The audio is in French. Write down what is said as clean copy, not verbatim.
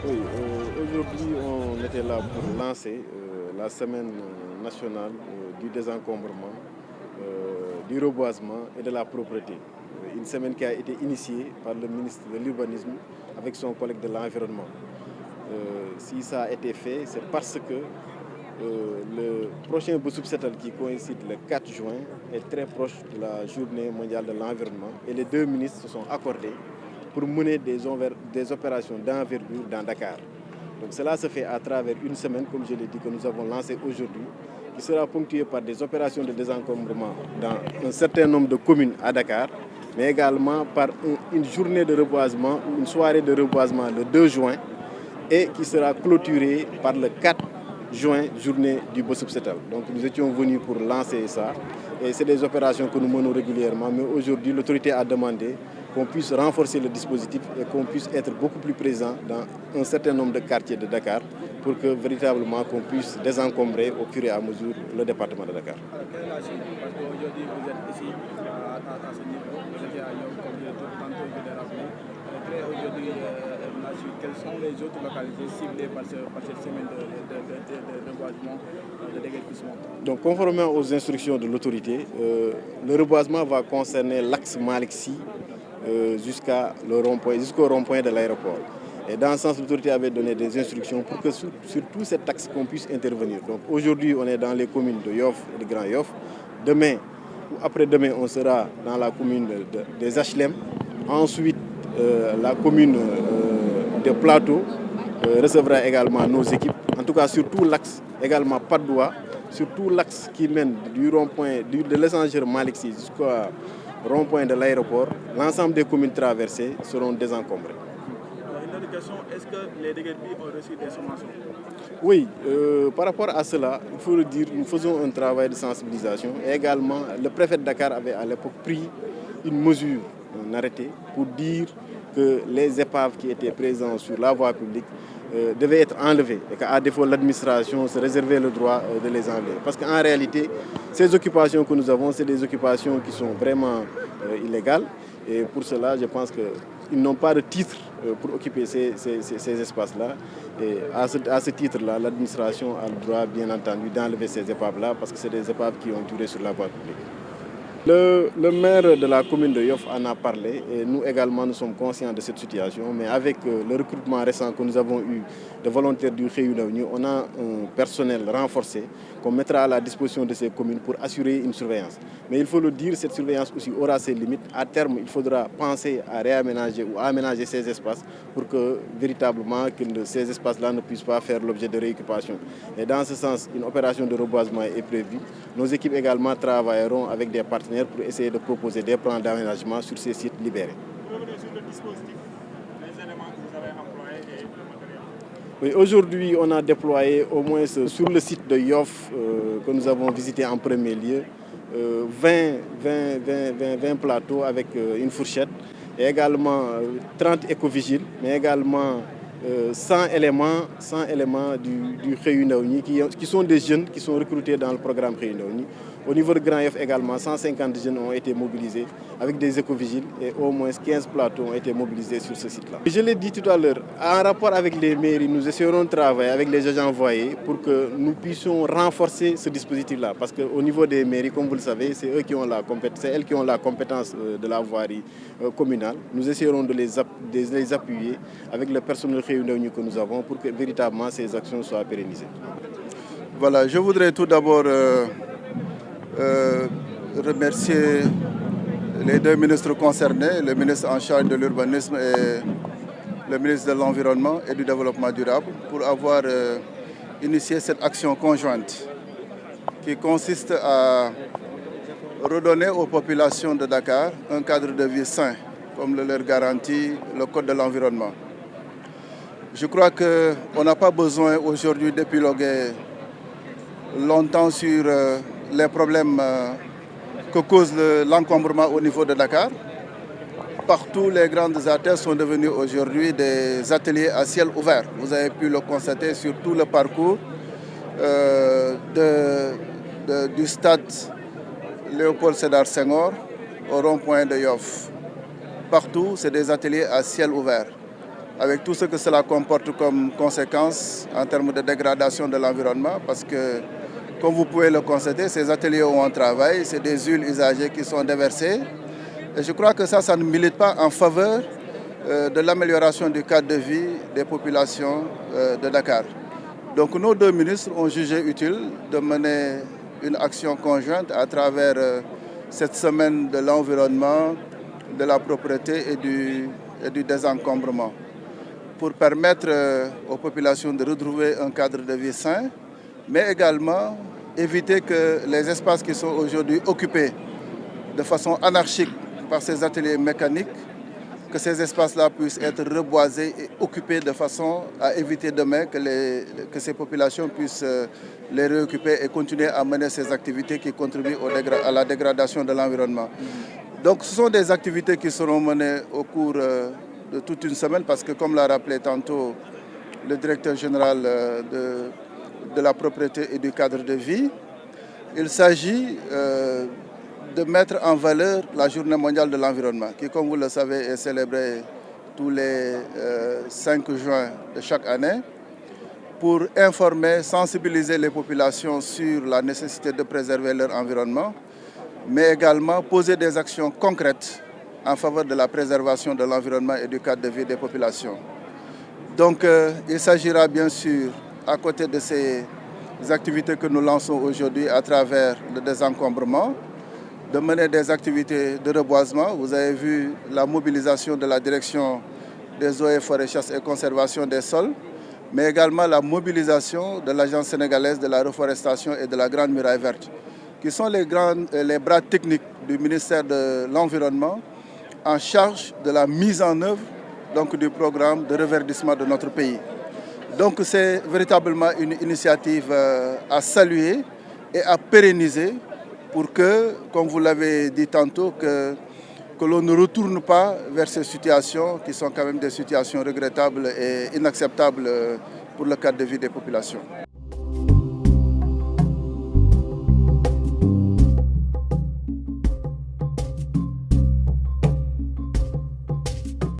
Oui, aujourd'hui, on était là pour lancer la semaine nationale du désencombrement, du reboisement et de la propreté. Une semaine qui a été initiée par le ministre de l'Urbanisme avec son collègue de l'Environnement. Si ça a été fait, c'est parce que le prochain Boussoub Setal qui coïncide le 4 juin est très proche de la journée mondiale de l'environnement et les deux ministres se sont accordés pour mener des opérations d'envergure dans Dakar. Donc cela se fait à travers une semaine, comme je l'ai dit, que nous avons lancée aujourd'hui, qui sera ponctuée par des opérations de désencombrement dans un certain nombre de communes à Dakar, mais également par une journée de reboisement ou une soirée de reboisement le 2 juin et qui sera clôturée par le 4 juin, journée du Boussoub Setal. Donc nous étions venus pour lancer ça et c'est des opérations que nous menons régulièrement, mais aujourd'hui l'autorité a demandé qu'on puisse renforcer le dispositif et qu'on puisse être beaucoup plus présent dans un certain nombre de quartiers de Dakar pour que véritablement qu'on puisse désencombrer au fur et à mesure le département de Dakar. Alors, quelle est la suite? Parce qu'aujourd'hui, vous êtes ici à ce niveau, vous étiez à Yoff, comme tantôt je l'ai rappelé. Aujourd'hui, la suite, quelles sont les autres localités ciblées par cette semaine de reboisement, de déguerpissement? Donc, conformément aux instructions de l'autorité, le reboisement va concerner l'axe Malick-Sy jusqu'au rond-point de l'aéroport. Et dans ce sens, l'autorité avait donné des instructions pour que sur tout cet axe qu'on puisse intervenir. Donc aujourd'hui, on est dans les communes de Yoff et de Grand Yoff. Demain ou après-demain, on sera dans la commune des HLM. Ensuite, la commune de Plateau recevra également nos équipes. En tout cas, sur tout l'axe, également Padoua, sur tout l'axe qui mène du rond-point de l'échangeur Malick-Sy jusqu'au rond-point de l'aéroport, l'ensemble des communes traversées seront désencombrées. Une autre question, est-ce que les déguerpis ont reçu des sommations? Oui, par rapport à cela, il faut le dire, nous faisons un travail de sensibilisation. Et également, le préfet de Dakar avait à l'époque pris une mesure, un arrêté, pour dire que les épaves qui étaient présentes sur la voie publique devaient être enlevées et qu'à défaut, l'administration se réservait le droit de les enlever. Parce qu'en réalité, ces occupations que nous avons, c'est des occupations qui sont vraiment illégales. Et pour cela, je pense qu'ils n'ont pas de titre pour occuper ces espaces-là. Et à ce titre-là, l'administration a le droit, bien entendu, d'enlever ces épaves-là parce que c'est des épaves qui ont duré sur la voie publique. Le maire de la commune de Yoff en a parlé et nous également nous sommes conscients de cette situation, mais avec le recrutement récent que nous avons eu de volontaires du Réunion, on a un personnel renforcé qu'on mettra à la disposition de ces communes pour assurer une surveillance. Mais il faut le dire, cette surveillance aussi aura ses limites. À terme, il faudra penser à réaménager ou à aménager ces espaces pour que véritablement ces espaces-là ne puissent pas faire l'objet de réoccupation. Et dans ce sens, une opération de reboisement est prévue. Nos équipes également travailleront avec des partenaires pour essayer de proposer des plans d'aménagement sur ces sites libérés. Pour revenir sur le dispositif, les éléments que vous avez employés et le matériel. Oui, aujourd'hui, on a déployé au moins sur le site de Yoff que nous avons visité en premier lieu 20 plateaux avec une fourchette et également 30 écovigiles, mais également 100 éléments du Réunion qui sont des jeunes qui sont recrutés dans le programme Réunion. Au niveau de Grand Yoff également, 150 jeunes ont été mobilisés avec des écovigiles et au moins 15 plateaux ont été mobilisés sur ce site-là. Je l'ai dit tout à l'heure, en rapport avec les mairies, nous essaierons de travailler avec les agents envoyés pour que nous puissions renforcer ce dispositif-là. Parce qu'au niveau des mairies, comme vous le savez, c'est elles qui ont la compétence de la voirie communale. Nous essaierons de les appuyer avec le personnel Réunion que nous avons pour que véritablement ces actions soient pérennisées. Voilà, je voudrais tout d'abord remercier les deux ministres concernés, le ministre en charge de l'urbanisme et le ministre de l'Environnement et du Développement durable, pour avoir initié cette action conjointe qui consiste à redonner aux populations de Dakar un cadre de vie sain, comme le leur garantit le Code de l'environnement. Je crois qu'on n'a pas besoin aujourd'hui d'épiloguer longtemps sur les problèmes que cause l'encombrement au niveau de Dakar. Partout, les grandes artères sont devenues aujourd'hui des ateliers à ciel ouvert. Vous avez pu le constater sur tout le parcours du stade Léopold Sédar Senghor au rond-point de Yoff. Partout, c'est des ateliers à ciel ouvert. avec tout ce que cela comporte comme conséquences en termes de dégradation de l'environnement, parce que, comme vous pouvez le constater, ces ateliers où on travaille, c'est des huiles usagées qui sont déversées. Et je crois que ça ne milite pas en faveur de l'amélioration du cadre de vie des populations de Dakar. Donc nos deux ministres ont jugé utile de mener une action conjointe à travers cette semaine de l'environnement, de la propreté et du désencombrement, pour permettre aux populations de retrouver un cadre de vie sain, mais également éviter que les espaces qui sont aujourd'hui occupés de façon anarchique par ces ateliers mécaniques, que ces espaces-là puissent être reboisés et occupés de façon à éviter demain que ces populations puissent les réoccuper et continuer à mener ces activités qui contribuent à la dégradation de l'environnement. Donc ce sont des activités qui seront menées au cours de toute une semaine parce que, comme l'a rappelé tantôt le directeur général de la propriété et du cadre de vie, il s'agit de mettre en valeur la Journée mondiale de l'environnement, qui, comme vous le savez, est célébrée tous les 5 juin de chaque année, pour informer, sensibiliser les populations sur la nécessité de préserver leur environnement, mais également poser des actions concrètes en faveur de la préservation de l'environnement et du cadre de vie des populations. Donc, il s'agira bien sûr, à côté de ces activités que nous lançons aujourd'hui à travers le désencombrement, de mener des activités de reboisement. Vous avez vu la mobilisation de la direction des eaux et forêts, chasse et conservation des sols, mais également la mobilisation de l'Agence sénégalaise de la reforestation et de la Grande Muraille Verte, qui sont les bras techniques du ministère de l'Environnement en charge de la mise en œuvre du programme de reverdissement de notre pays. Donc c'est véritablement une initiative à saluer et à pérenniser pour que, comme vous l'avez dit tantôt, que l'on ne retourne pas vers ces situations qui sont quand même des situations regrettables et inacceptables pour le cadre de vie des populations.